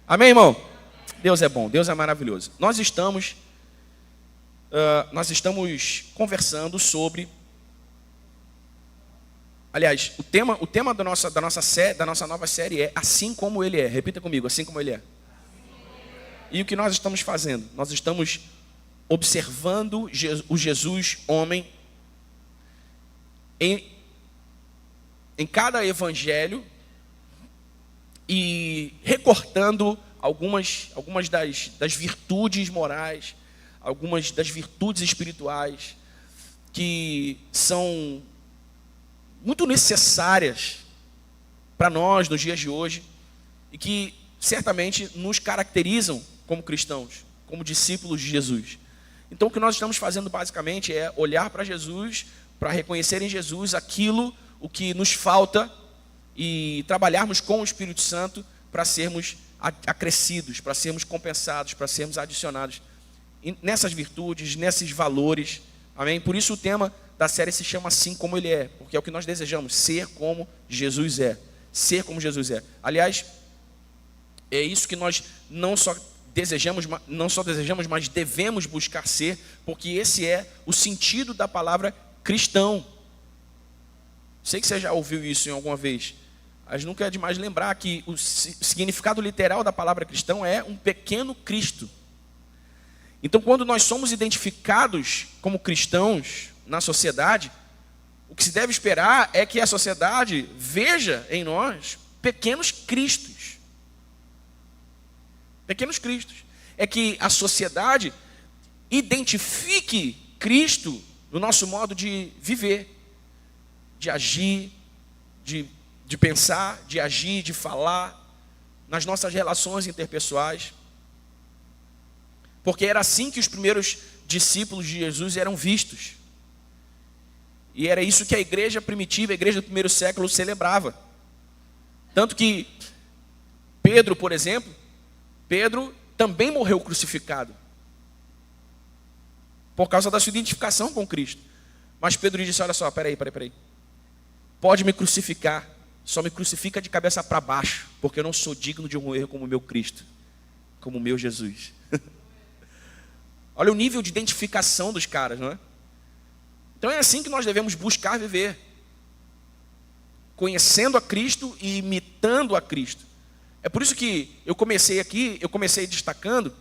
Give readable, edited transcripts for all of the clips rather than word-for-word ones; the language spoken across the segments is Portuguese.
Amém, irmão? Deus é bom, Deus é maravilhoso. Nós estamos conversando sobre... Aliás, o tema da nossa nova série é Assim Como Ele É. Repita comigo, Assim Como Ele É. E o que nós estamos fazendo? Nós estamos observando o Jesus homem em cada evangelho e recortando algumas das virtudes morais, algumas das virtudes espirituais que são muito necessárias para nós nos dias de hoje e que certamente nos caracterizam como cristãos, como discípulos de Jesus. Então o que nós estamos fazendo basicamente é olhar para Jesus, para reconhecer em Jesus o que nos falta e trabalharmos com o Espírito Santo para sermos acrescidos, para sermos compensados, para sermos adicionados nessas virtudes, nesses valores. Amém? Por isso o tema da série se chama Assim Como Ele É, porque é o que nós desejamos, ser como Jesus é. Ser como Jesus é. Aliás, é isso que nós não só desejamos, mas devemos buscar ser, porque esse é o sentido da palavra cristão. Sei que você já ouviu isso em alguma vez, mas nunca é demais lembrar que o significado literal da palavra cristão é um pequeno Cristo. Então, quando nós somos identificados como cristãos na sociedade, o que se deve esperar é que a sociedade veja em nós pequenos cristos. Pequenos cristos. É que a sociedade identifique Cristo no nosso modo de viver, de agir, de pensar, de agir, de falar, nas nossas relações interpessoais. Porque era assim que os primeiros discípulos de Jesus eram vistos. E era isso que a igreja primitiva, a igreja do primeiro século celebrava. Tanto que Pedro, por exemplo, Pedro também morreu crucificado. Por causa da sua identificação com Cristo. Mas Pedro disse, olha só, peraí. Pode me crucificar, só me crucifica de cabeça para baixo, porque eu não sou digno de morrer como o meu Cristo, como o meu Jesus. Olha o nível de identificação dos caras, não é? Então é assim que nós devemos buscar viver. Conhecendo a Cristo e imitando a Cristo. É por isso que eu comecei destacando,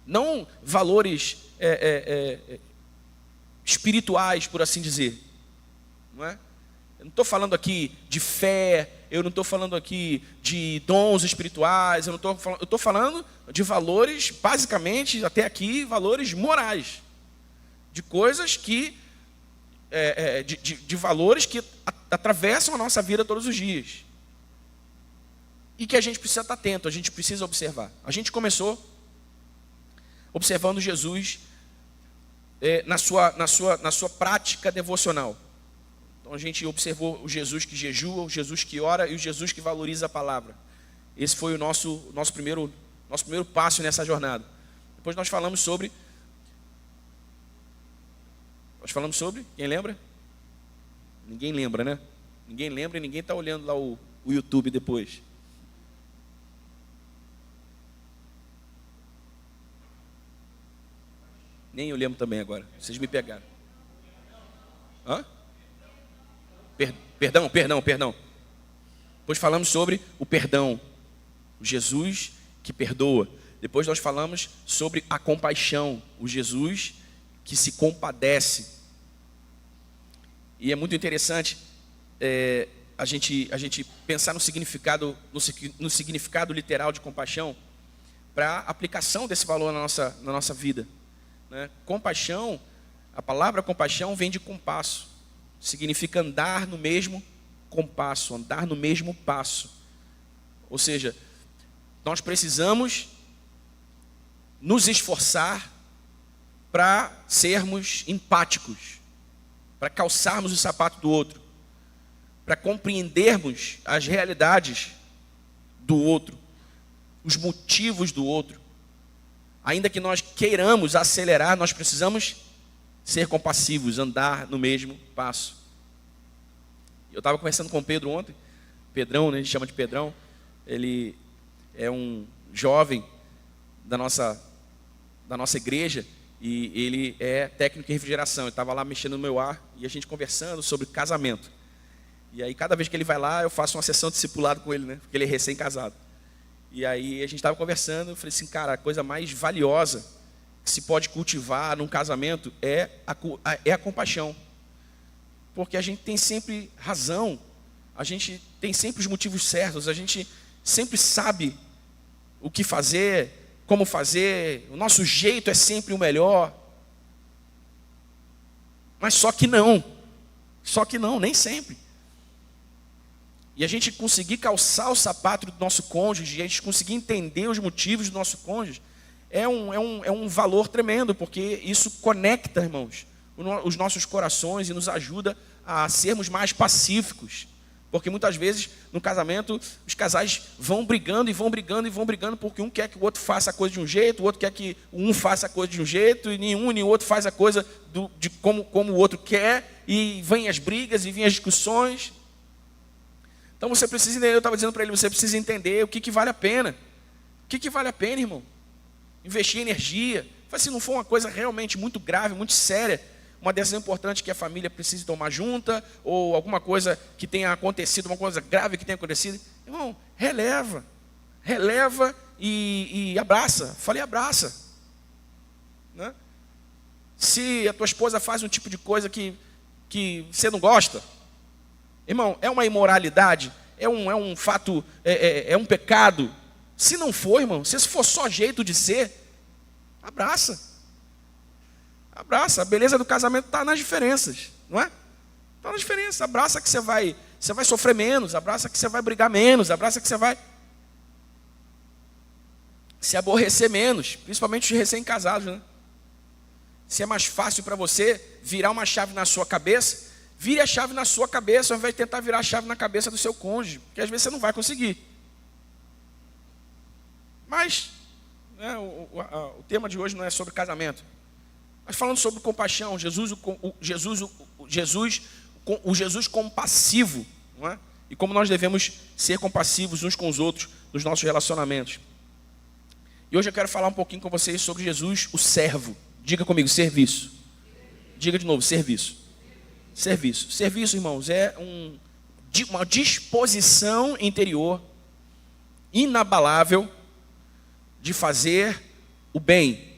não valores espirituais, por assim dizer. Não é? Eu não estou falando aqui de fé, eu não estou falando aqui de dons espirituais, eu estou falando de valores, basicamente, até aqui, valores morais. De coisas que, de valores que atravessam a nossa vida todos os dias. E que a gente precisa estar atento, a gente precisa observar. A gente começou observando Jesus na sua prática devocional. Então a gente observou o Jesus que jejua, o Jesus que ora e o Jesus que valoriza a palavra. Esse foi o nosso primeiro passo nessa jornada. Depois nós falamos sobre... Quem lembra? Ninguém lembra, né? Ninguém lembra e ninguém está olhando lá o YouTube depois. Nem eu lembro também agora. Vocês me pegaram. Hã? Perdão. Depois falamos sobre o perdão. O Jesus que perdoa. Depois nós falamos sobre a compaixão. O Jesus que se compadece. E é muito interessante a gente pensar no significado literal de compaixão para a aplicação desse valor na nossa vida. Né? Compaixão, a palavra compaixão vem de compasso. Significa andar no mesmo compasso, andar no mesmo passo. Ou seja, nós precisamos nos esforçar para sermos empáticos, para calçarmos o sapato do outro, para compreendermos as realidades do outro, os motivos do outro. Ainda que nós queiramos acelerar, nós precisamos ser compassivos, andar no mesmo passo. Eu estava conversando com o Pedro ontem, Pedrão, né, a gente chama de Pedrão, ele é um jovem da nossa igreja, e ele é técnico em refrigeração. Ele estava lá mexendo no meu ar e a gente conversando sobre casamento. E aí cada vez que ele vai lá, eu faço uma sessão de discipulado com ele, né? Porque ele é recém-casado. E aí a gente estava conversando, eu falei assim, cara, a coisa mais valiosa que se pode cultivar num casamento é a compaixão. Porque a gente tem sempre razão, a gente tem sempre os motivos certos, a gente sempre sabe o que fazer, como fazer, o nosso jeito é sempre o melhor. Mas só que não, nem sempre. E a gente conseguir calçar o sapato do nosso cônjuge, e a gente conseguir entender os motivos do nosso cônjuge, é um valor tremendo, porque isso conecta, irmãos, os nossos corações e nos ajuda a sermos mais pacíficos. Porque muitas vezes, no casamento, os casais vão brigando, porque um quer que o outro faça a coisa de um jeito, o outro quer que um faça a coisa de um jeito, e nenhum nem o outro faz a coisa de como o outro quer, e vêm as brigas, e vêm as discussões. Então você precisa entender, eu estava dizendo para ele, você precisa entender o que vale a pena. O que vale a pena, irmão? Investir energia. Se não for uma coisa realmente muito grave, muito séria, uma decisão importante que a família precise tomar junta, ou alguma coisa que tenha acontecido, uma coisa grave que tenha acontecido, irmão, releva e abraça. Falei, abraça. Né? Se a tua esposa faz um tipo de coisa que você não gosta, irmão, é uma imoralidade, é um fato, é um pecado. Se não for, irmão, se for só jeito de ser, abraça. Abraça. A beleza do casamento está nas diferenças, não é? Está nas diferenças. Abraça que você vai sofrer menos, abraça que você vai brigar menos, abraça que você vai se aborrecer menos, principalmente os recém-casados, né? Se é mais fácil para você virar uma chave na sua cabeça, vire a chave na sua cabeça, ao invés de tentar virar a chave na cabeça do seu cônjuge, porque às vezes você não vai conseguir. Mas, né, o tema de hoje não é sobre casamento, mas falando sobre compaixão, Jesus compassivo, não é? E como nós devemos ser compassivos uns com os outros nos nossos relacionamentos. E hoje eu quero falar um pouquinho com vocês sobre Jesus, o servo. Diga comigo, serviço. Diga de novo, serviço. Serviço. Serviço, irmãos, é uma disposição interior inabalável de fazer o bem.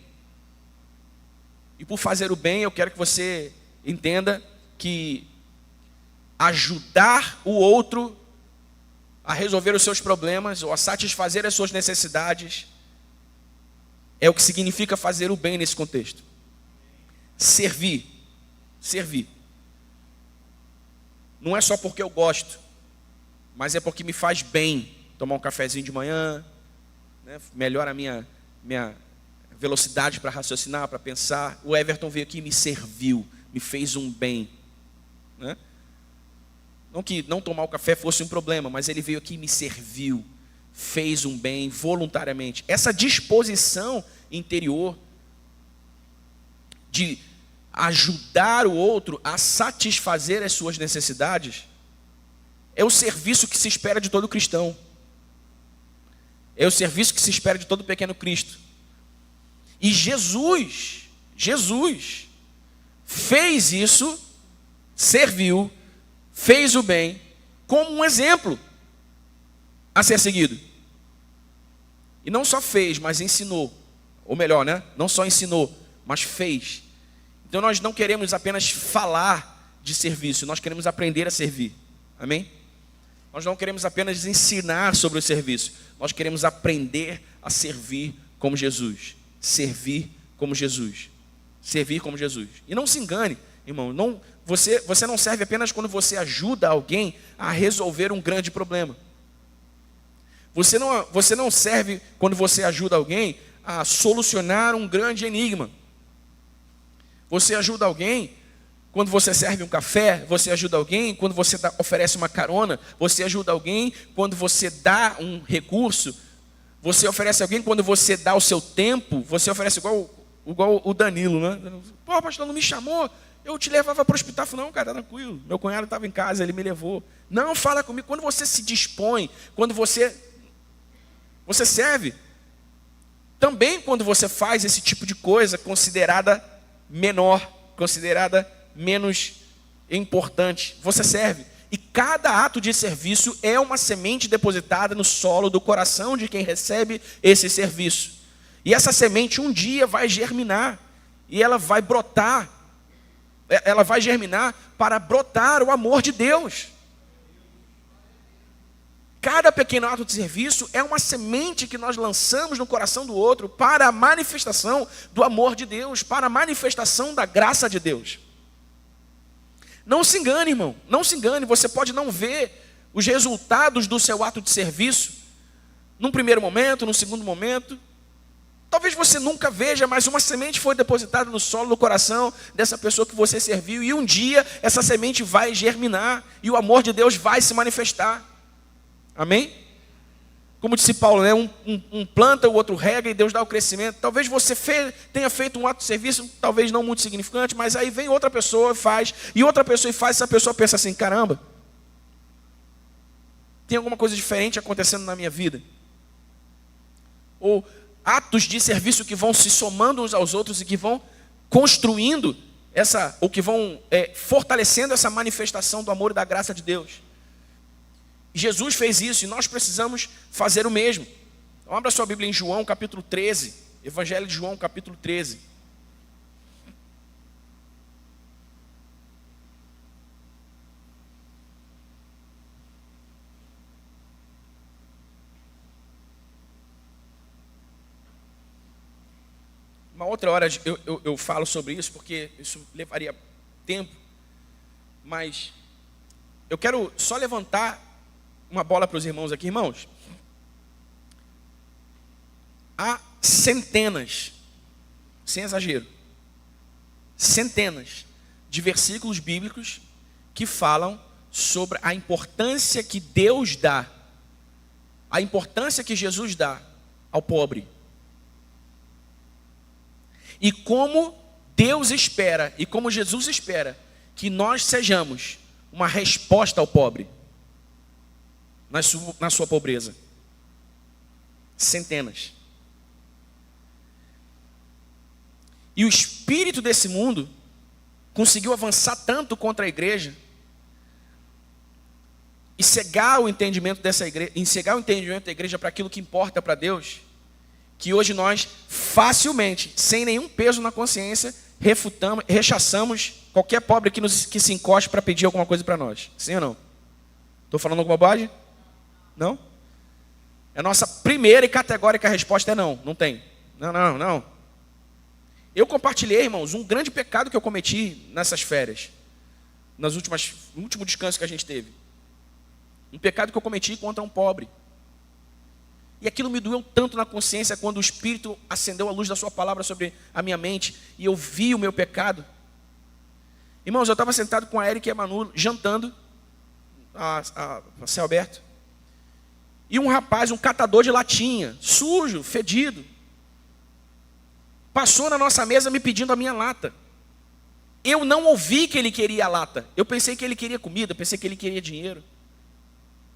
E por fazer o bem, eu quero que você entenda que ajudar o outro a resolver os seus problemas ou a satisfazer as suas necessidades é o que significa fazer o bem nesse contexto. Servir. Não é só porque eu gosto, mas é porque me faz bem tomar um cafezinho de manhã, né? Melhora a minha velocidade para raciocinar, para pensar. O Everton veio aqui e me serviu, me fez um bem, né? Não que não tomar o café fosse um problema, mas ele veio aqui e me serviu, fez um bem voluntariamente. Essa disposição interior de ajudar o outro a satisfazer as suas necessidades é o serviço que se espera de todo cristão. É o serviço que se espera de todo pequeno Cristo. E Jesus fez isso, serviu, fez o bem, como um exemplo a ser seguido. E não só fez, mas ensinou. Ou melhor, né? Não só ensinou, mas fez. Então nós não queremos apenas falar de serviço, nós queremos aprender a servir. Amém? Nós não queremos apenas ensinar sobre o serviço, nós queremos aprender a servir como Jesus. Servir como Jesus. Servir como Jesus. E não se engane, irmão, você não serve apenas quando você ajuda alguém a resolver um grande problema. Você não serve quando você ajuda alguém a solucionar um grande enigma. Você ajuda alguém quando você serve um café, você ajuda alguém quando você oferece uma carona, você ajuda alguém quando você dá um recurso, você oferece alguém quando você dá o seu tempo, você oferece igual o Danilo, né? Pô, pastor, não me chamou, eu te levava para o hospital. Eu falei, não, cara, tranquilo, meu cunhado estava em casa, ele me levou. Não, fala comigo, quando você se dispõe, quando você serve, também quando você faz esse tipo de coisa considerada menor, considerada menos importante, você serve. E cada ato de serviço é uma semente depositada no solo do coração de quem recebe esse serviço. E essa semente um dia vai germinar, e ela vai brotar, ela vai germinar para brotar o amor de Deus. Cada pequeno ato de serviço é uma semente que nós lançamos no coração do outro para a manifestação do amor de Deus, para a manifestação da graça de Deus. Não se engane, irmão, não se engane. Você pode não ver os resultados do seu ato de serviço num primeiro momento, num segundo momento. Talvez você nunca veja, mas uma semente foi depositada no solo do coração dessa pessoa que você serviu, e um dia essa semente vai germinar e o amor de Deus vai se manifestar. Amém? Como disse Paulo, né? Um planta, o outro rega e Deus dá o crescimento. Talvez você tenha feito um ato de serviço, talvez não muito significante, mas aí vem outra pessoa e faz, e outra pessoa e faz, essa pessoa pensa assim, caramba, tem alguma coisa diferente acontecendo na minha vida. Ou atos de serviço que vão se somando uns aos outros e que vão construindo ou que vão fortalecendo essa manifestação do amor e da graça de Deus. Jesus fez isso e nós precisamos fazer o mesmo. Então, abra sua Bíblia em João capítulo 13, Evangelho de João capítulo 13. Uma outra hora eu falo sobre isso, porque isso levaria tempo, mas eu quero só levantar uma bola para os irmãos aqui. Irmãos, há centenas, sem exagero, centenas de versículos bíblicos que falam sobre a importância que Deus dá, a importância que Jesus dá ao pobre. E como Deus espera, e como Jesus espera, que nós sejamos uma resposta ao pobre, na sua pobreza. Centenas. E o espírito desse mundo conseguiu avançar tanto contra a igreja e cegar o entendimento dessa igreja, cegar o entendimento da igreja para aquilo que importa para Deus, que hoje nós facilmente, sem nenhum peso na consciência, rechaçamos qualquer pobre que se encoste para pedir alguma coisa para nós. Sim ou não? Estou falando alguma bobagem? Não? A nossa primeira e categórica resposta é não, não tem. Não. Eu compartilhei, irmãos, um grande pecado que eu cometi nessas férias, no último descanso que a gente teve. Um pecado que eu cometi contra um pobre. E aquilo me doeu tanto na consciência quando o Espírito acendeu a luz da sua palavra sobre a minha mente e eu vi o meu pecado. Irmãos, eu estava sentado com a Erika e a Manu, jantando, a céu aberto. E um rapaz, um catador de latinha, sujo, fedido, passou na nossa mesa me pedindo a minha lata. Eu não ouvi que ele queria a lata. Eu pensei que ele queria comida, pensei que ele queria dinheiro.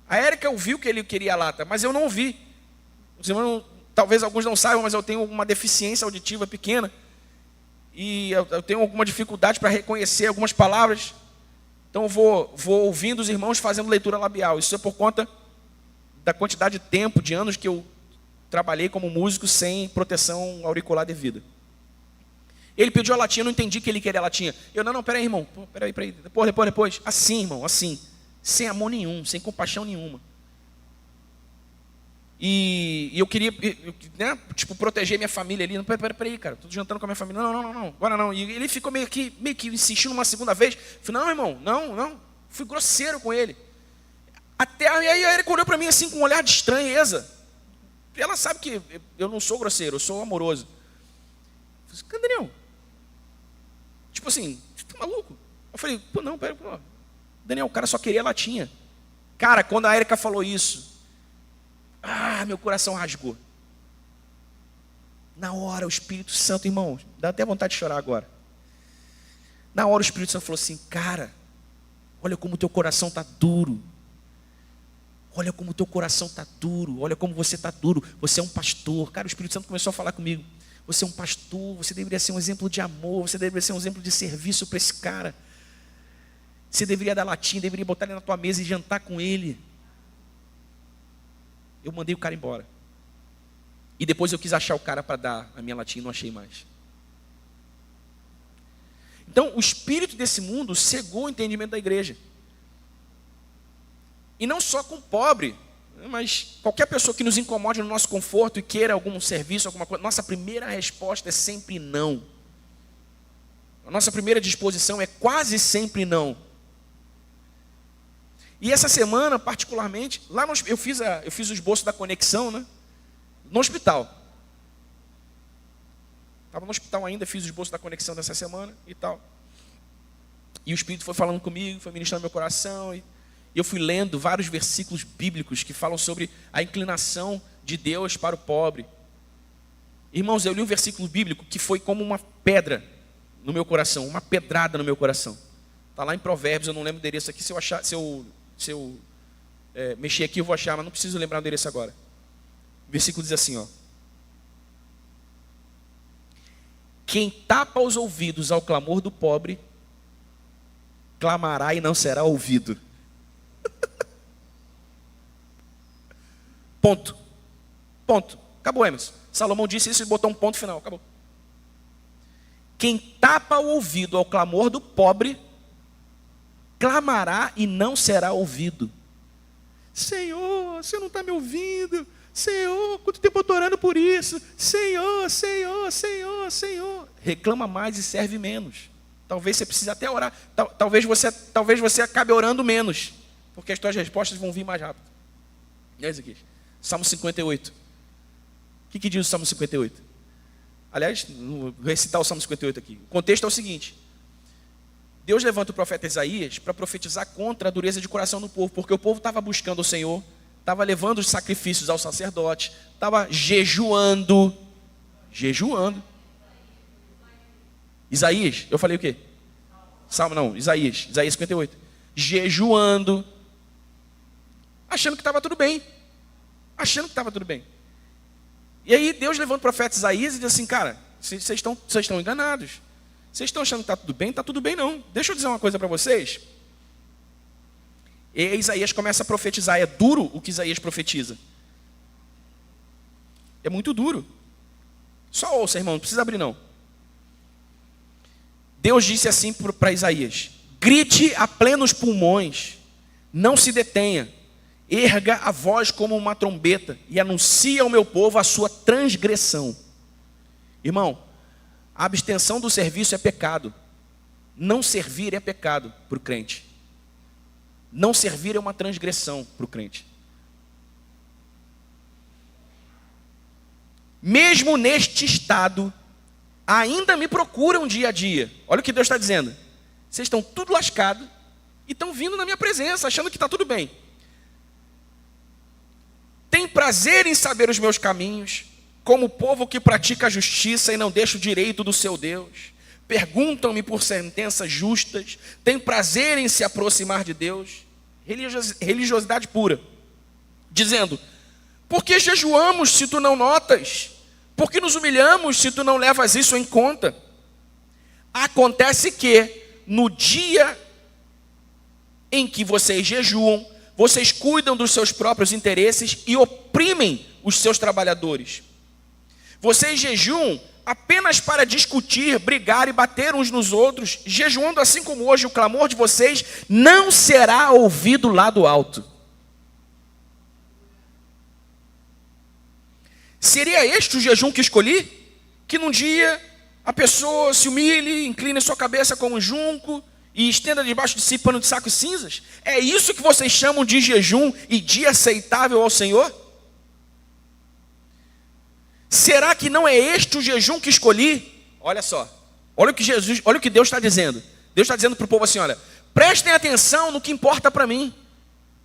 A Érica ouviu que ele queria a lata, mas eu não ouvi. Os irmãos, talvez alguns não saibam, mas eu tenho uma deficiência auditiva pequena. E eu tenho alguma dificuldade para reconhecer algumas palavras. Então eu vou ouvindo os irmãos fazendo leitura labial. Isso é por conta da quantidade de tempo, de anos que eu trabalhei como músico sem proteção auricular devida. Ele pediu a latinha, eu não entendi que ele queria a latinha. Eu, não, peraí, irmão, peraí. Depois. Assim, irmão, assim. Sem amor nenhum, sem compaixão nenhuma. E eu queria, né, proteger minha família ali. Peraí, cara, estou jantando com a minha família. Não, agora não. E ele ficou meio que insistindo uma segunda vez. Eu falei, não, irmão, não. Fui grosseiro com ele. Aí ele olhou para mim assim com um olhar de estranheza. Ela sabe que eu não sou grosseiro, eu sou amoroso. Eu falei, Daniel, tipo assim, você tá maluco? Eu falei, não, pera. Daniel, o cara só queria latinha. Cara, quando a Érica falou isso, meu coração rasgou. Na hora o Espírito Santo, irmão, dá até vontade de chorar agora. Na hora o Espírito Santo falou assim, cara, olha como o teu coração está duro. Olha como o teu coração está duro, olha como você está duro. Você é um pastor. Cara, o Espírito Santo começou a falar comigo. Você é um pastor, você deveria ser um exemplo de amor, você deveria ser um exemplo de serviço para esse cara. Você deveria dar latinha, deveria botar ele na tua mesa e jantar com ele. Eu mandei o cara embora. E depois eu quis achar o cara para dar a minha latinha e não achei mais. Então, o espírito desse mundo cegou o entendimento da igreja. E não só com o pobre, mas qualquer pessoa que nos incomode no nosso conforto e queira algum serviço, alguma coisa, nossa primeira resposta é sempre não. A nossa primeira disposição é quase sempre não. E essa semana, particularmente, lá eu fiz o esboço da conexão, né? No hospital. Estava no hospital ainda, fiz o esboço da conexão dessa semana e tal. E o Espírito foi falando comigo, foi ministrando meu coração. E eu fui lendo vários versículos bíblicos que falam sobre a inclinação de Deus para o pobre. Irmãos, eu li um versículo bíblico que foi como uma pedra no meu coração, uma pedrada no meu coração. Está lá em Provérbios, eu não lembro o endereço aqui. Se eu mexer aqui eu vou achar, mas não preciso lembrar o endereço agora. O versículo diz assim, ó. Quem tapa os ouvidos ao clamor do pobre, clamará e não será ouvido. Ponto. Ponto. Acabou, Emerson. Salomão disse isso e botou um ponto final. Acabou. Quem tapa o ouvido ao clamor do pobre, clamará e não será ouvido. Senhor, você não está me ouvindo. Senhor, quanto tempo eu estou orando por isso? Senhor, Senhor, Senhor, Senhor. Reclama mais e serve menos. Talvez você precise até orar. Talvez você acabe orando menos, porque as tuas respostas vão vir mais rápido. E aí, Ezequiel? Salmo 58. O que diz o Salmo 58? Aliás, vou recitar o Salmo 58 aqui. O contexto é o seguinte. Deus levanta o profeta Isaías para profetizar contra a dureza de coração do povo, porque o povo estava buscando o Senhor, estava levando os sacrifícios ao sacerdote, estava jejuando. Isaías, eu falei o quê? Salmo não, Isaías 58. Jejuando, achando que estava tudo bem. E aí Deus levanta o profeta Isaías e diz assim, cara, vocês estão enganados. Vocês estão achando que está tudo bem? Está tudo bem não. Deixa eu dizer uma coisa para vocês. E Isaías começa a profetizar. É duro o que Isaías profetiza. É muito duro. Só ouça, irmão, não precisa abrir não. Deus disse assim para Isaías: grite a plenos pulmões, não se detenha, erga a voz como uma trombeta e anuncie ao meu povo a sua transgressão. Irmão, a abstenção do serviço é pecado. Não servir é pecado para o crente. Não servir é uma transgressão para o crente. Mesmo neste estado, ainda me procuram dia a dia. Olha o que Deus está dizendo. Vocês estão tudo lascado e estão vindo na minha presença, achando que está tudo bem. Tem prazer em saber os meus caminhos, como o povo que pratica a justiça e não deixa o direito do seu Deus. Perguntam-me por sentenças justas, tem prazer em se aproximar de Deus. Religiosidade pura. Dizendo, por que jejuamos se tu não notas? Por que nos humilhamos se tu não levas isso em conta? Acontece que, no dia em que vocês jejuam, vocês cuidam dos seus próprios interesses e oprimem os seus trabalhadores. Vocês jejuam apenas para discutir, brigar e bater uns nos outros, jejuando assim como hoje o clamor de vocês não será ouvido lá do alto. Seria este o jejum que escolhi? Que num dia a pessoa se humilhe, incline sua cabeça como um junco e estenda debaixo de si pano de saco e cinzas? É isso que vocês chamam de jejum e dia aceitável ao Senhor? Será que não é este o jejum que escolhi? Olha só, olha o que Deus está dizendo. Deus está dizendo para o povo assim, olha, prestem atenção no que importa para mim.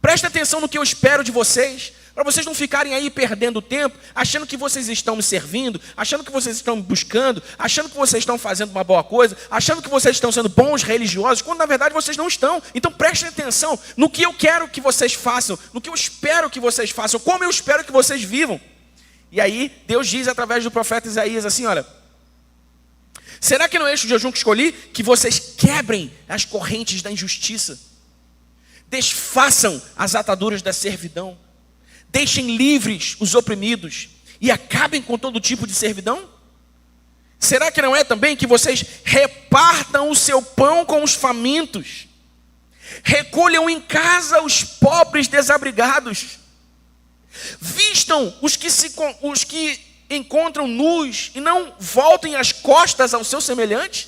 Prestem atenção no que eu espero de vocês. para vocês não ficarem aí perdendo tempo, achando que vocês estão me servindo, achando que vocês estão me buscando, achando que vocês estão fazendo uma boa coisa, achando que vocês estão sendo bons religiosos, quando na verdade vocês não estão. Então prestem atenção no que eu quero que vocês façam, no que eu espero que vocês façam, como eu espero que vocês vivam. E aí Deus diz através do profeta Isaías assim, olha: será que não é este o jejum que escolhi? Que vocês quebrem as correntes da injustiça, desfaçam as ataduras da servidão, deixem livres os oprimidos e acabem com todo tipo de servidão? Será que não é também que vocês repartam o seu pão com os famintos, recolham em casa os pobres desabrigados, vistam os que encontram nus e não voltem as costas ao seu semelhante?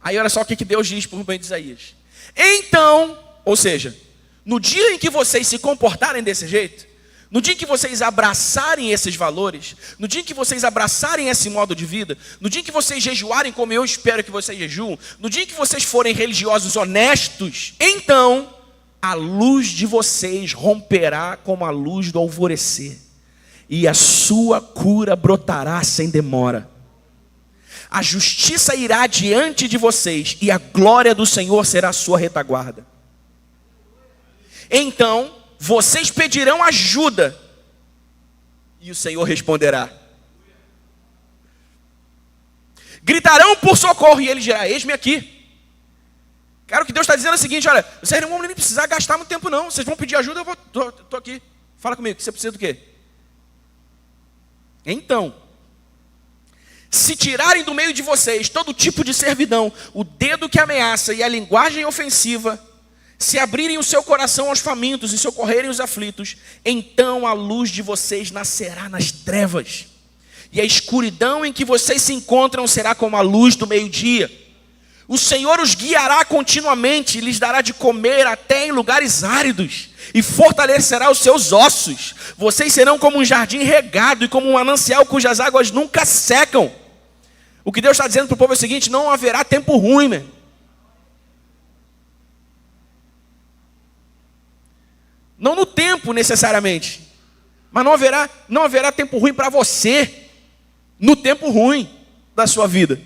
Aí olha só o que Deus diz por meio de Isaías. Então, ou seja, no dia em que vocês se comportarem desse jeito, no dia em que vocês abraçarem esses valores, no dia em que vocês abraçarem esse modo de vida, no dia em que vocês jejuarem como eu espero que vocês jejuem, no dia em que vocês forem religiosos honestos, então a luz de vocês romperá como a luz do alvorecer, e a sua cura brotará sem demora. A justiça irá diante de vocês, e a glória do Senhor será a sua retaguarda. Então vocês pedirão ajuda, e o Senhor responderá. Gritarão por socorro, e Ele dirá: eis-me aqui. Cara, o que Deus está dizendo é o seguinte: olha, vocês não vão nem precisar gastar muito tempo não. Vocês vão pedir ajuda, eu estou aqui. Fala comigo, você precisa do quê? Então, se tirarem do meio de vocês todo tipo de servidão, o dedo que ameaça e a linguagem ofensiva, se abrirem o seu coração aos famintos e socorrerem os aflitos, então a luz de vocês nascerá nas trevas, e a escuridão em que vocês se encontram será como a luz do meio-dia. O Senhor os guiará continuamente, e lhes dará de comer até em lugares áridos, e fortalecerá os seus ossos. Vocês serão como um jardim regado e como um manancial cujas águas nunca secam. O que Deus está dizendo para o povo é o seguinte: não haverá tempo ruim, né? Não no tempo necessariamente, mas não haverá tempo ruim para você no tempo ruim da sua vida.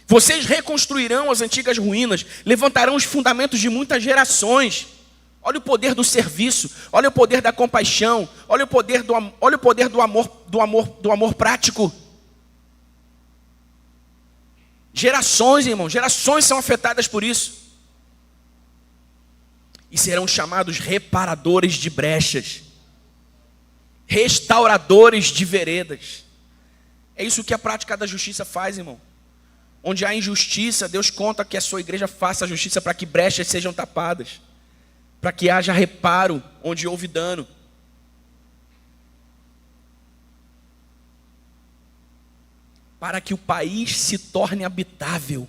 Vocês reconstruirão as antigas ruínas, levantarão os fundamentos de muitas gerações. Olha o poder do serviço, olha o poder da compaixão, olha o poder do amor prático. Gerações, irmão, gerações são afetadas por isso. E serão chamados reparadores de brechas, restauradores de veredas. É isso que a prática da justiça faz, irmão. Onde há injustiça, Deus conta que a sua igreja faça a justiça para que brechas sejam tapadas, para que haja reparo onde houve dano. Para que o país se torne habitável.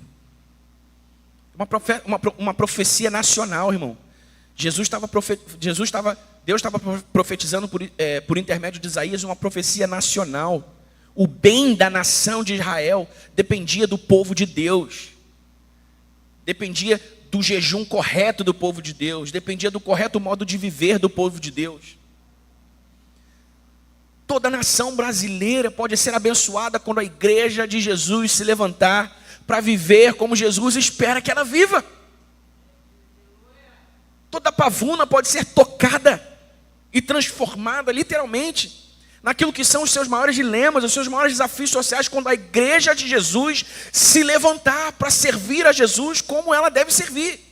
Uma profecia nacional, irmão. Deus estava profetizando por intermédio de Isaías uma profecia nacional. O bem da nação de Israel dependia do povo de Deus, dependia do jejum correto do povo de Deus, dependia do correto modo de viver do povo de Deus. Toda nação brasileira pode ser abençoada quando a igreja de Jesus se levantar para viver como Jesus espera que ela viva. Toda pavuna pode ser tocada e transformada literalmente naquilo que são os seus maiores dilemas, os seus maiores desafios sociais, quando a igreja de Jesus se levantar para servir a Jesus como ela deve servir.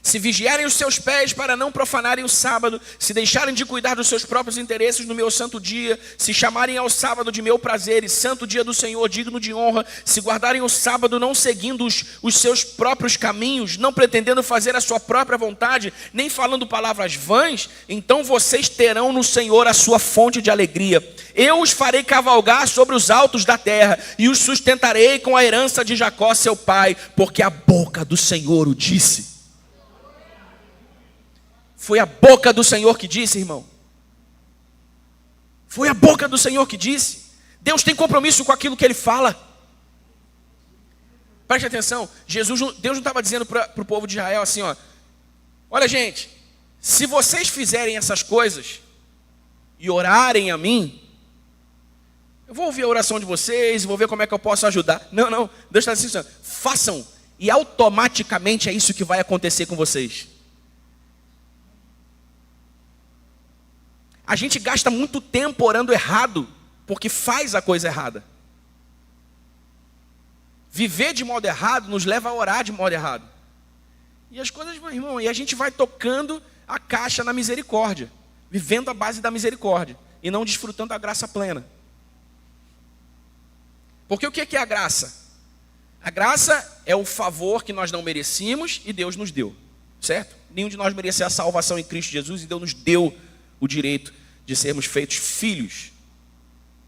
Se vigiarem os seus pés para não profanarem o sábado, se deixarem de cuidar dos seus próprios interesses no meu santo dia, se chamarem ao sábado de meu prazer e santo dia do Senhor, digno de honra, se guardarem o sábado não seguindo os seus próprios caminhos, não pretendendo fazer a sua própria vontade, nem falando palavras vãs, então vocês terão no Senhor a sua fonte de alegria. Eu os farei cavalgar sobre os altos da terra e os sustentarei com a herança de Jacó seu pai, porque a boca do Senhor o disse. Foi a boca do Senhor que disse, irmão. Foi a boca do Senhor que disse. Deus tem compromisso com aquilo que Ele fala. Preste atenção, Deus não estava dizendo para o povo de Israel assim, ó, olha gente, se vocês fizerem essas coisas e orarem a mim, eu vou ouvir a oração de vocês, vou ver como é que eu posso ajudar. Não, Deus está dizendo, façam, e automaticamente é isso que vai acontecer com vocês. A gente gasta muito tempo orando errado, porque faz a coisa errada. Viver de modo errado nos leva a orar de modo errado. E as coisas, irmão, e a gente vai tocando a caixa na misericórdia, vivendo a base da misericórdia, e não desfrutando da graça plena. Porque o que é a graça? A graça é o favor que nós não merecíamos e Deus nos deu, certo? Nenhum de nós merecia a salvação em Cristo Jesus e Deus nos deu o direito de sermos feitos filhos,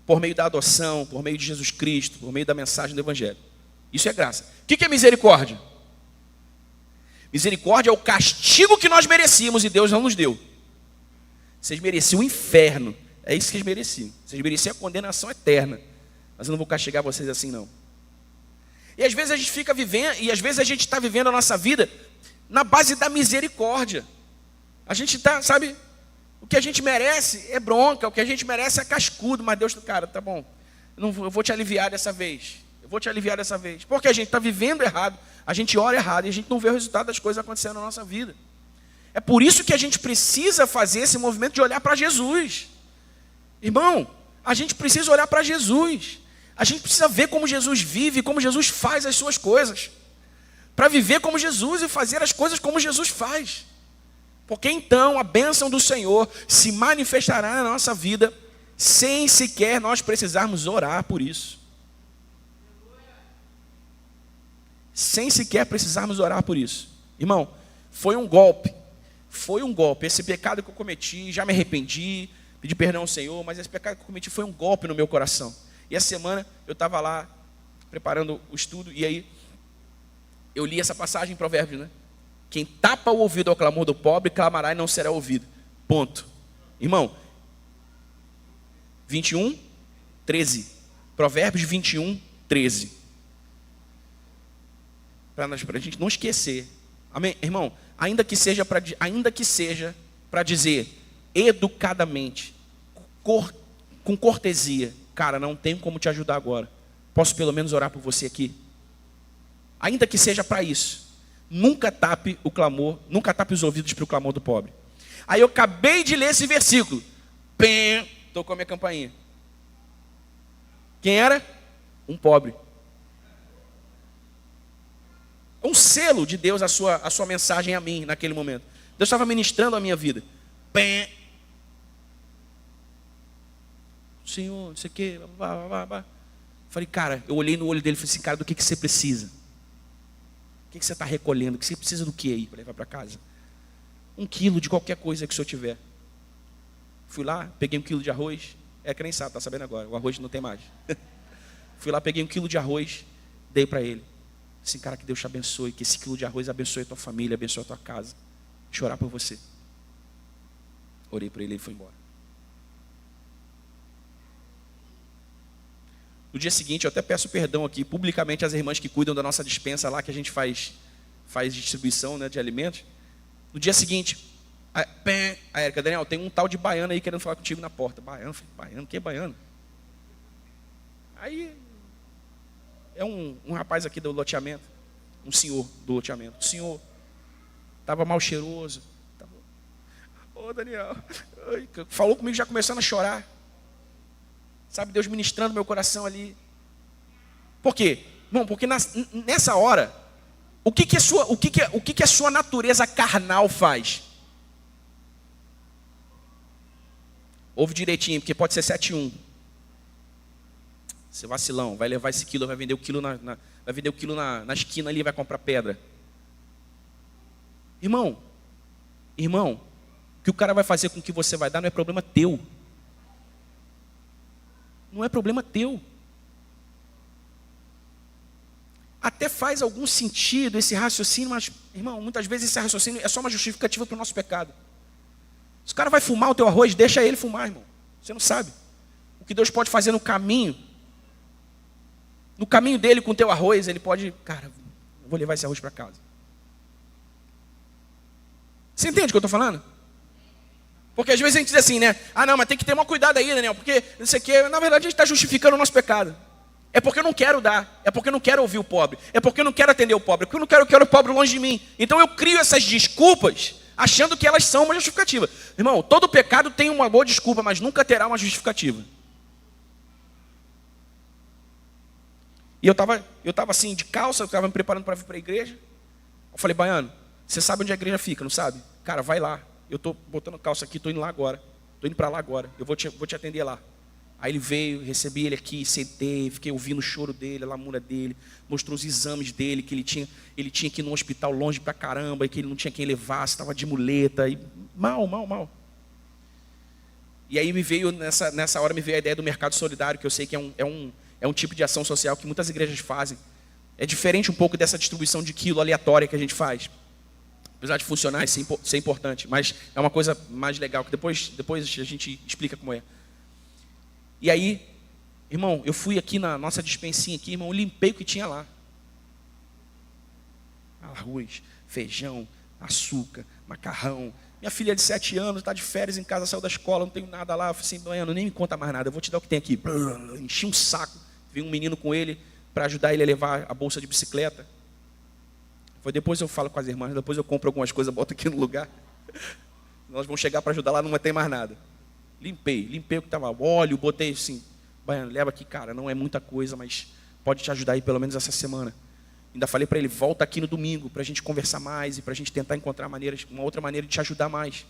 por meio da adoção, por meio de Jesus Cristo, por meio da mensagem do Evangelho. Isso é graça. O que é misericórdia? Misericórdia é o castigo que nós merecíamos e Deus não nos deu. Vocês mereciam o inferno. É isso que vocês mereciam. Vocês mereciam a condenação eterna. Mas eu não vou castigar vocês assim, não. E às vezes a gente fica vivendo, e às vezes a gente está vivendo a nossa vida na base da misericórdia. A gente está, sabe, o que a gente merece é bronca, o que a gente merece é cascudo. Mas Deus, cara, tá bom, eu vou te aliviar dessa vez. Porque a gente está vivendo errado, a gente ora errado e a gente não vê o resultado das coisas acontecendo na nossa vida. É por isso que a gente precisa fazer esse movimento de olhar para Jesus. Irmão, a gente precisa olhar para Jesus. A gente precisa ver como Jesus vive, como Jesus faz as suas coisas. Para viver como Jesus e fazer as coisas como Jesus faz. Porque então a bênção do Senhor se manifestará na nossa vida sem sequer nós precisarmos orar por isso. Sem sequer precisarmos orar por isso. Irmão, foi um golpe. Esse pecado que eu cometi, já me arrependi, pedi perdão ao Senhor, mas esse pecado que eu cometi foi um golpe no meu coração. E essa semana eu estava lá preparando o estudo e aí eu li essa passagem em Provérbios, né? Quem tapa o ouvido ao clamor do pobre, clamará e não será ouvido. Ponto. Irmão, 21, 13. Provérbios 21, 13. Para a gente não esquecer. Amém? Irmão, ainda que seja para dizer educadamente, com cortesia, cara, não tenho como te ajudar agora. Posso pelo menos orar por você aqui? Ainda que seja para isso. Nunca tape os ouvidos para o clamor do pobre. Aí eu acabei de ler esse versículo. Pem, tocou a minha campainha. Quem era? Um pobre. É um selo de Deus a sua mensagem a mim naquele momento. Deus estava ministrando a minha vida. Pem. Senhor, não sei o quê. Falei, cara, eu olhei no olho dele e falei assim, cara, do que você precisa? O que você está recolhendo? Você precisa do que aí para levar para casa? 1 quilo de qualquer coisa que o senhor tiver. Fui lá, peguei 1 quilo de arroz. É que nem sabe, está sabendo agora. O arroz não tem mais. Fui lá, peguei 1 quilo de arroz, dei para ele. Assim, cara, que Deus te abençoe, que esse quilo de arroz abençoe a tua família, abençoe a tua casa. Deixa eu orar por você. Orei para ele e ele foi embora. No dia seguinte, eu até peço perdão aqui, publicamente, às irmãs que cuidam da nossa despensa lá, que a gente faz distribuição, né, de alimentos. No dia seguinte, a Érica, Daniel, tem um tal de baiano aí querendo falar contigo na porta. Baiano? Baiano? Que é baiano? Aí, é um rapaz aqui do loteamento, um senhor do loteamento. O senhor estava mal cheiroso. Ô, Daniel, falou comigo já começando a chorar. Sabe, Deus ministrando meu coração ali. Por quê? Bom, porque nessa hora, o que a sua natureza carnal faz? Ouve direitinho, porque pode ser 7-1. Você vacilão, vai levar esse quilo, vai vender o quilo na esquina ali, vai comprar pedra. Irmão, o que o cara vai fazer com o que você vai dar não é problema teu. Não é problema teu. Até faz algum sentido esse raciocínio, mas, irmão, muitas vezes esse raciocínio é só uma justificativa para o nosso pecado. Se o cara vai fumar o teu arroz, deixa ele fumar, irmão. Você não sabe o que Deus pode fazer no caminho no caminho dele com o teu arroz, ele pode, cara, eu vou levar esse arroz para casa. Você entende o que eu estou falando? Porque às vezes a gente diz assim, né? Ah, não, mas tem que ter um cuidado aí, Daniel, porque não sei o quê. Na verdade, a gente está justificando o nosso pecado. É porque eu não quero dar. É porque eu não quero ouvir o pobre. É porque eu não quero atender o pobre. É porque eu quero o pobre longe de mim. Então eu crio essas desculpas, achando que elas são uma justificativa. Irmão, todo pecado tem uma boa desculpa, mas nunca terá uma justificativa. E eu estava assim, de calça, eu estava me preparando para vir para a igreja. Eu falei, Baiano, você sabe onde a igreja fica, não sabe? Cara, vai lá. Eu estou botando calça aqui, estou indo lá agora. Estou indo para lá agora. Eu vou te atender lá. Aí ele veio, recebi ele aqui, sentei, fiquei ouvindo o choro dele, a lamúria dele, mostrou os exames dele, que ele tinha que ir num hospital longe pra caramba, e que ele não tinha quem levasse, estava de muleta, e mal. E aí nessa hora me veio a ideia do mercado solidário, que eu sei que é um tipo de ação social que muitas igrejas fazem. É diferente um pouco dessa distribuição de quilo aleatória que a gente faz. Apesar de funcionar e ser importante, mas é uma coisa mais legal, que depois a gente explica como é. E aí, irmão, eu fui aqui na nossa despensinha aqui, irmão, eu limpei o que tinha lá. Arroz, feijão, açúcar, macarrão. Minha filha de 7 anos está de férias em casa, saiu da escola, não tenho nada lá. Eu falei assim, Baiano, nem me conta mais nada, eu vou te dar o que tem aqui. Enchi um saco, veio um menino com ele para ajudar ele a levar a bolsa de bicicleta. Foi depois eu falo com as irmãs, depois eu compro algumas coisas, boto aqui no lugar. Nós vamos chegar para ajudar lá, não tem mais nada. Limpei o que estava, óleo, botei assim, Baiano, leva aqui, cara, não é muita coisa, mas pode te ajudar aí pelo menos essa semana. Ainda falei para ele, volta aqui no domingo, para a gente conversar mais e para a gente tentar encontrar uma outra maneira de te ajudar mais.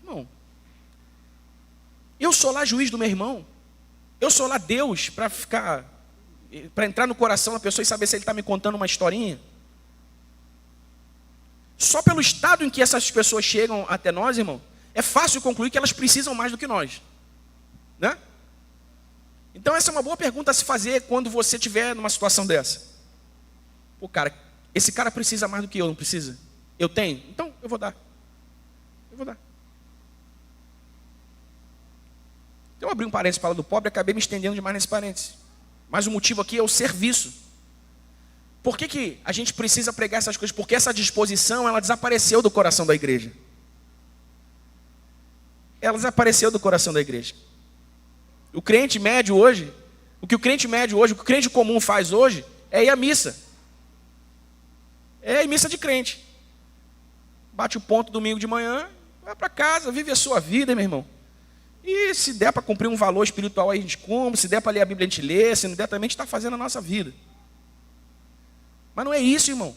Irmão, eu sou lá juiz do meu irmão, eu sou lá Deus para entrar no coração da pessoa e saber se ele está me contando uma historinha. Só pelo estado em que essas pessoas chegam até nós, irmão, é fácil concluir que elas precisam mais do que nós, né? Então essa é uma boa pergunta a se fazer quando você estiver numa situação dessa. Pô, cara, esse cara precisa mais do que eu, não precisa? Eu tenho? Então eu vou dar. Então eu abri um parênteses para falar do pobre e acabei me estendendo demais nesse parênteses. Mas o motivo aqui é o serviço. Por que a gente precisa pregar essas coisas? Porque essa disposição, ela desapareceu do coração da igreja. Ela desapareceu do coração da igreja. O crente médio hoje, o que o crente comum faz hoje, é ir à missa. É ir à missa de crente. Bate o ponto domingo de manhã, vai para casa, vive a sua vida, meu irmão. E se der para cumprir um valor espiritual aí a gente cumpre, se der para ler a Bíblia a gente lê, se não der também a gente está fazendo a nossa vida. Mas não é isso, irmão.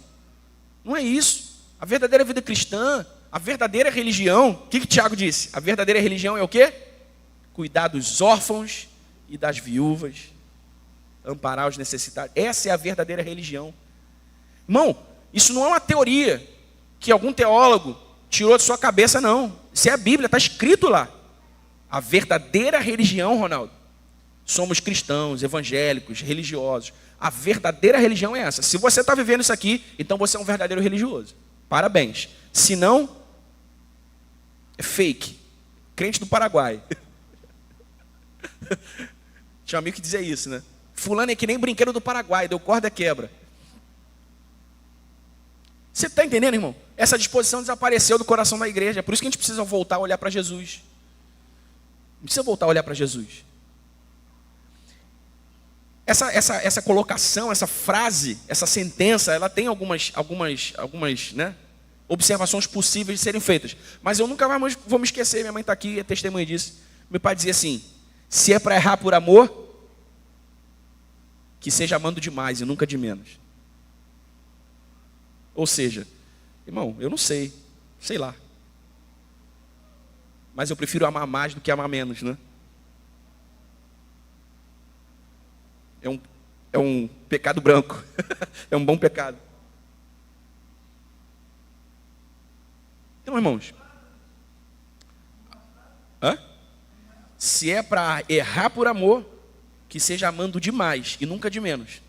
Não é isso. A verdadeira vida cristã, a verdadeira religião, o que Tiago disse? A verdadeira religião é o quê? Cuidar dos órfãos e das viúvas, amparar os necessitados. Essa é a verdadeira religião. Irmão, isso não é uma teoria que algum teólogo tirou de sua cabeça, não. Isso é a Bíblia, está escrito lá. A verdadeira religião, Ronaldo, somos cristãos, evangélicos, religiosos. A verdadeira religião é essa. Se você está vivendo isso aqui, então você é um verdadeiro religioso. Parabéns. Se não, é fake. Crente do Paraguai. Tinha um amigo que dizia isso, né? Fulano é que nem brinquedo do Paraguai, deu corda quebra. Você está entendendo, irmão? Essa disposição desapareceu do coração da igreja. É por isso que a gente precisa voltar a olhar para Jesus. Precisa voltar a olhar para Jesus. Essa colocação, essa frase, essa sentença, ela tem algumas né, observações possíveis de serem feitas. Mas eu nunca mais vou me esquecer, minha mãe está aqui, é testemunha disso. Meu pai dizia assim, se é para errar por amor, que seja amando demais e nunca de menos. Ou seja, irmão, eu não sei lá. Mas eu prefiro amar mais do que amar menos, né? É um pecado branco. É um bom pecado. Então, irmãos, se é para errar por amor, que seja amando demais e nunca de menos,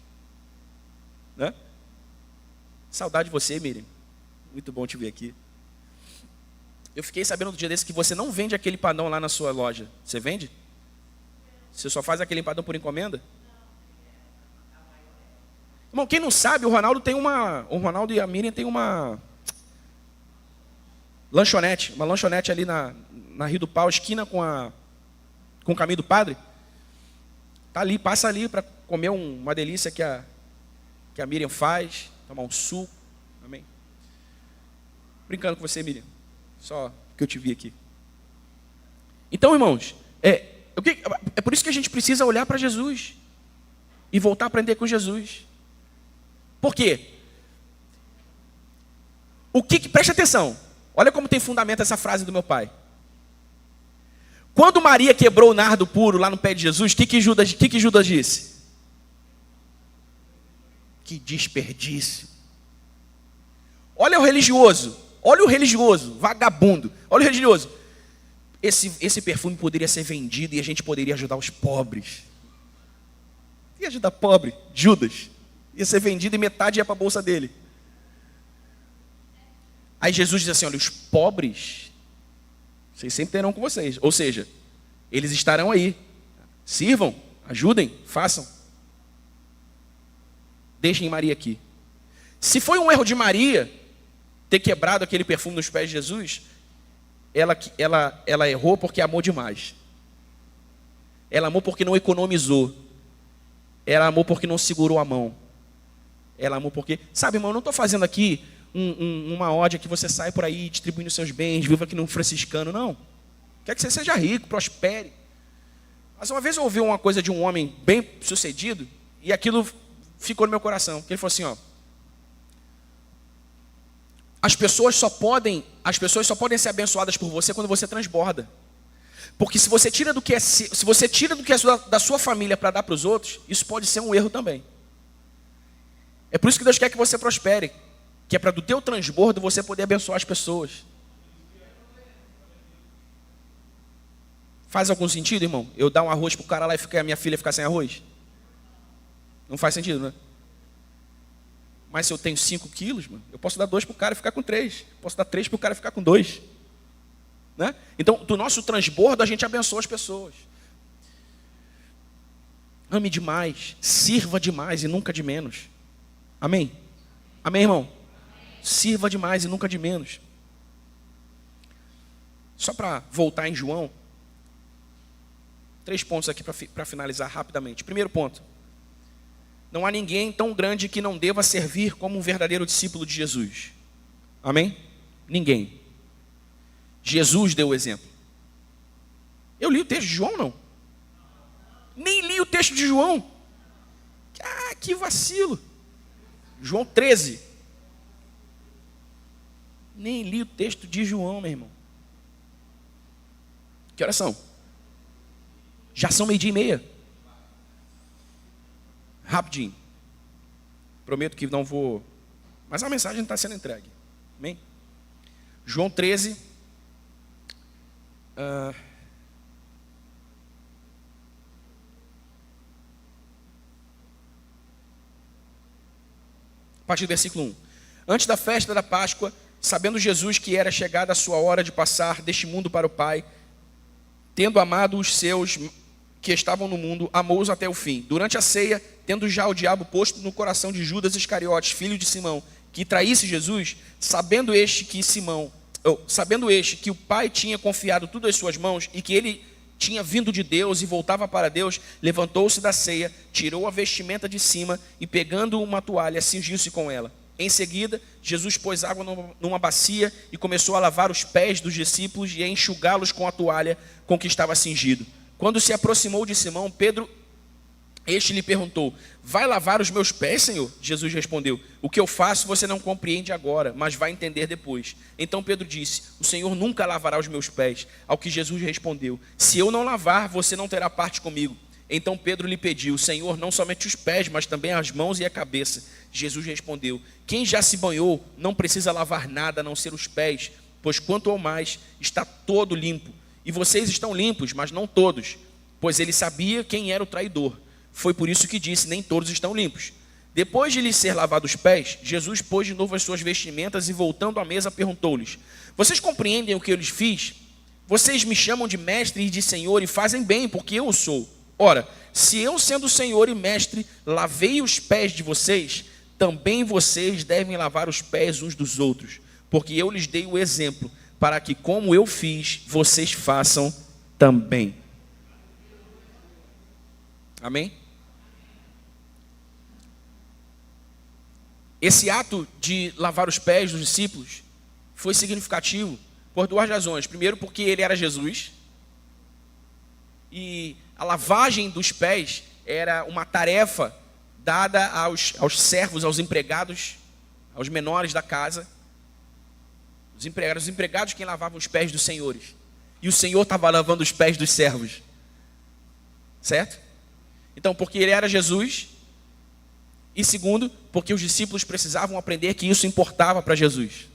né? Saudade de você, Miriam. Muito bom te ver aqui. Eu fiquei sabendo no dia desse que você não vende aquele empadão lá na sua loja. Você vende? Você só faz aquele empadão por encomenda? Irmão, quem não sabe, o Ronaldo e a Miriam tem uma lanchonete ali na Rio do Pau, esquina com o Caminho do Padre. Tá ali, passa ali para comer uma delícia que a Miriam faz, tomar um suco. Amém? Brincando com você, Miriam. Só que eu te vi aqui. Então, irmãos, é por isso que a gente precisa olhar para Jesus e voltar a aprender com Jesus. Por quê? Preste atenção. Olha como tem fundamento essa frase do meu pai. Quando Maria quebrou o nardo puro lá no pé de Jesus, o que Judas disse? Que desperdício. Olha o religioso, vagabundo. Olha o religioso. Esse perfume poderia ser vendido e a gente poderia ajudar os pobres. Ia ajudar pobre, Judas. Ia ser vendido e metade ia para a bolsa dele. Aí Jesus diz assim, olha, os pobres, vocês sempre terão com vocês. Ou seja, eles estarão aí. Sirvam, ajudem, façam. Deixem Maria aqui. Se foi um erro de Maria ter quebrado aquele perfume nos pés de Jesus, ela errou porque amou demais. Ela amou porque não economizou. Ela amou porque não segurou a mão. Ela amou porque... Sabe, irmão, eu não estou fazendo aqui uma ódia que você sai por aí distribuindo seus bens, viva aqui num franciscano, não. Quer que você seja rico, prospere. Mas uma vez eu ouvi uma coisa de um homem bem sucedido, e aquilo ficou no meu coração. Que ele falou assim, ó. As pessoas só podem ser abençoadas por você quando você transborda. Porque se você tira do que é da sua família para dar para os outros, isso pode ser um erro também. É por isso que Deus quer que você prospere, que é para do teu transbordo você poder abençoar as pessoas. Faz algum sentido, irmão? Eu dar um arroz pro cara lá e a minha filha ficar sem arroz? Não faz sentido, né? Mas se eu tenho 5 quilos, mano, eu posso dar 2 pro cara e ficar com 3. Posso dar 3 pro cara e ficar com 2. Né? Então, do nosso transbordo, a gente abençoa as pessoas. Ame demais, sirva demais e nunca de menos. Amém? Amém, irmão? Sirva demais e nunca de menos. Só para voltar em João, 3 pontos aqui para finalizar rapidamente. Primeiro ponto. Não há ninguém tão grande que não deva servir como um verdadeiro discípulo de Jesus. Amém? Ninguém. Jesus deu o exemplo. Eu li o texto de João, não? Nem li o texto de João. Ah, que vacilo. João 13. Nem li o texto de João, meu irmão. Que horas são? Já são 12:30. Rapidinho. Prometo que não vou... Mas a mensagem está sendo entregue. Amém? João 13. A partir do versículo 1. Antes da festa da Páscoa, sabendo Jesus que era chegada a sua hora de passar deste mundo para o Pai, tendo amado os seus que estavam no mundo, amou-os até o fim. Durante a ceia, tendo já o diabo posto no coração de Judas Iscariotes, filho de Simão, que traísse Jesus, sabendo este que o Pai tinha confiado tudo às suas mãos e que ele tinha vindo de Deus e voltava para Deus, levantou-se da ceia, tirou a vestimenta de cima e, pegando uma toalha, cingiu-se com ela. Em seguida, Jesus pôs água numa bacia e começou a lavar os pés dos discípulos e a enxugá-los com a toalha com que estava cingido. Quando se aproximou de Simão, Pedro, este lhe perguntou: vai lavar os meus pés, Senhor? Jesus respondeu: o que eu faço você não compreende agora, mas vai entender depois. Então Pedro disse: o Senhor nunca lavará os meus pés. Ao que Jesus respondeu: se eu não lavar, você não terá parte comigo. Então Pedro lhe pediu: Senhor, não somente os pés, mas também as mãos e a cabeça. Jesus respondeu: quem já se banhou não precisa lavar nada a não ser os pés, pois quanto ao mais está todo limpo. E vocês estão limpos, mas não todos, pois ele sabia quem era o traidor. Foi por isso que disse: nem todos estão limpos. Depois de lhes ser lavado os pés, Jesus pôs de novo as suas vestimentas e, voltando à mesa, perguntou-lhes: vocês compreendem o que eu lhes fiz? Vocês me chamam de mestre e de senhor e fazem bem, porque eu o sou. Ora, se eu, sendo Senhor e Mestre, lavei os pés de vocês, também vocês devem lavar os pés uns dos outros, porque eu lhes dei o exemplo, para que, como eu fiz, vocês façam também. Amém? Esse ato de lavar os pés dos discípulos foi significativo por duas razões. Primeiro, porque ele era Jesus, e a lavagem dos pés era uma tarefa dada aos servos, aos empregados, aos menores da casa. Os empregados quem lavavam os pés dos senhores. E o Senhor estava lavando os pés dos servos. Certo? Então, porque ele era Jesus. E segundo, porque os discípulos precisavam aprender que isso importava para Jesus.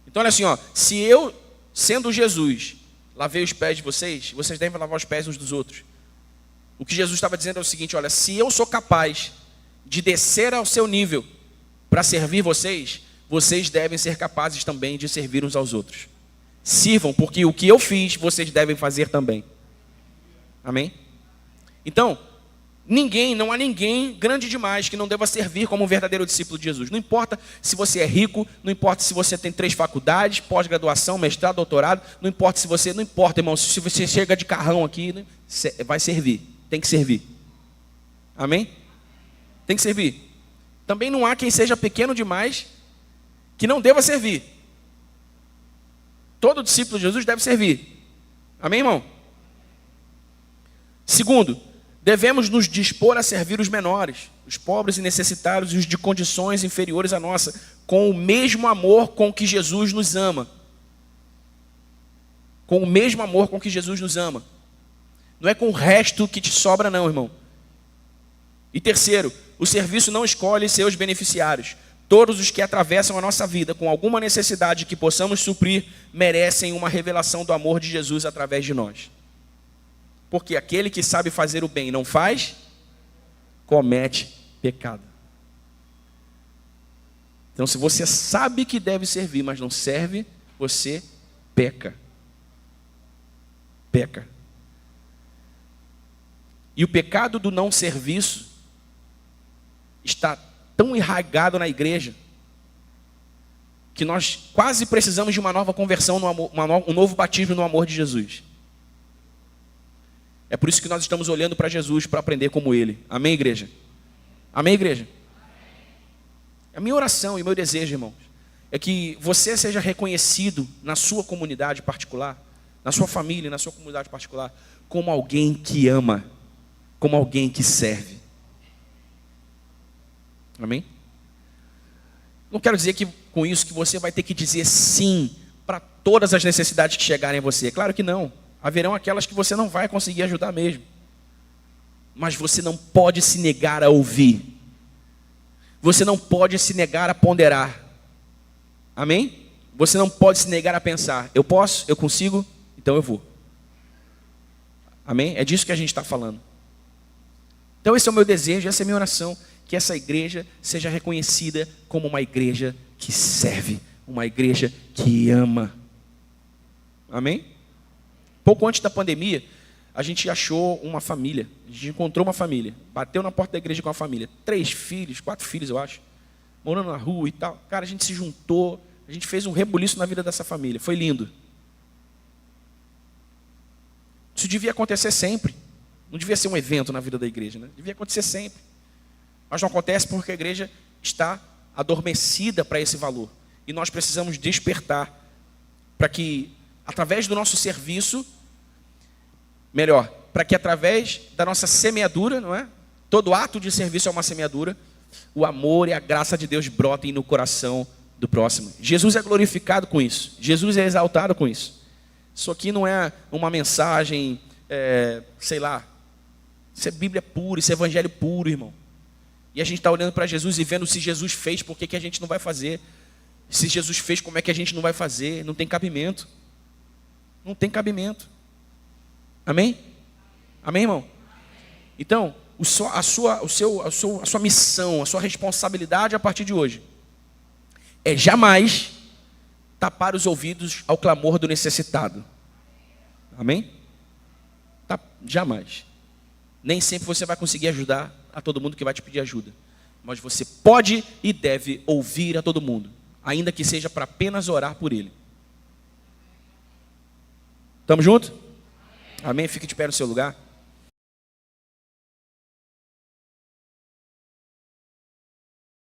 Então, olha assim, ó, se eu, sendo Jesus, lavei os pés de vocês, vocês devem lavar os pés uns dos outros. O que Jesus estava dizendo é o seguinte, olha, se eu sou capaz de descer ao seu nível para servir vocês, vocês devem ser capazes também de servir uns aos outros. Sirvam, porque o que eu fiz, vocês devem fazer também. Amém? Então, não há ninguém grande demais que não deva servir como um verdadeiro discípulo de Jesus. Não importa se você é rico, não importa se você tem 3 faculdades, pós-graduação, mestrado, doutorado, não importa, irmão, se você chega de carrão aqui, vai servir, tem que servir. Amém? Tem que servir. Também não há quem seja pequeno demais que não deva servir. Todo discípulo de Jesus deve servir. Amém, irmão? Segundo, devemos nos dispor a servir os menores, os pobres e necessitados e os de condições inferiores à nossa, com o mesmo amor com que Jesus nos ama. Com o mesmo amor com que Jesus nos ama. Não é com o resto que te sobra não, irmão. E terceiro, o serviço não escolhe seus beneficiários. Todos os que atravessam a nossa vida com alguma necessidade que possamos suprir, merecem uma revelação do amor de Jesus através de nós. Porque aquele que sabe fazer o bem e não faz, comete pecado. Então, se você sabe que deve servir, mas não serve, você peca. Peca. E o pecado do não serviço está tão enraizado na igreja que nós quase precisamos de uma nova conversão, um novo batismo no amor de Jesus. É por isso que nós estamos olhando para Jesus para aprender como Ele. Amém, igreja? Amém, igreja? A minha oração e meu desejo, irmãos, é que você seja reconhecido na sua comunidade particular, na sua família, na sua comunidade particular, como alguém que ama, como alguém que serve. Amém? Não quero dizer que com isso que você vai ter que dizer sim para todas as necessidades que chegarem a você. Claro que não. Haverão aquelas que você não vai conseguir ajudar mesmo. Mas você não pode se negar a ouvir. Você não pode se negar a ponderar. Amém? Você não pode se negar a pensar. Eu posso, eu consigo, então eu vou. Amém? É disso que a gente está falando. Então esse é o meu desejo, essa é a minha oração. Que essa igreja seja reconhecida como uma igreja que serve. Uma igreja que ama. Amém? Pouco antes da pandemia, a gente achou uma família. A gente encontrou uma família. Bateu na porta da igreja com a família. 3 filhos, 4 filhos, eu acho. Morando na rua e tal. Cara, a gente se juntou. A gente fez um rebuliço na vida dessa família. Foi lindo. Isso devia acontecer sempre. Não devia ser um evento na vida da igreja, né? Devia acontecer sempre. Mas não acontece porque a igreja está adormecida para esse valor. E nós precisamos despertar para que, através do nosso serviço, para que através da nossa semeadura, não é? Todo ato de serviço é uma semeadura, o amor e a graça de Deus brotem no coração do próximo. Jesus é glorificado com isso. Jesus é exaltado com isso. Isso aqui não é uma mensagem, sei lá, isso é Bíblia pura, isso é Evangelho puro, irmão. E a gente está olhando para Jesus e vendo se Jesus fez, por que a gente não vai fazer? Se Jesus fez, como é que a gente não vai fazer? Não tem cabimento. Não tem cabimento. Amém? Amém, irmão? Então, a sua missão, a sua responsabilidade a partir de hoje é jamais tapar os ouvidos ao clamor do necessitado. Amém? Jamais. Nem sempre você vai conseguir ajudar a todo mundo que vai te pedir ajuda. Mas você pode e deve ouvir a todo mundo, ainda que seja para apenas orar por ele. Estamos juntos? Amém? Fique de pé no seu lugar.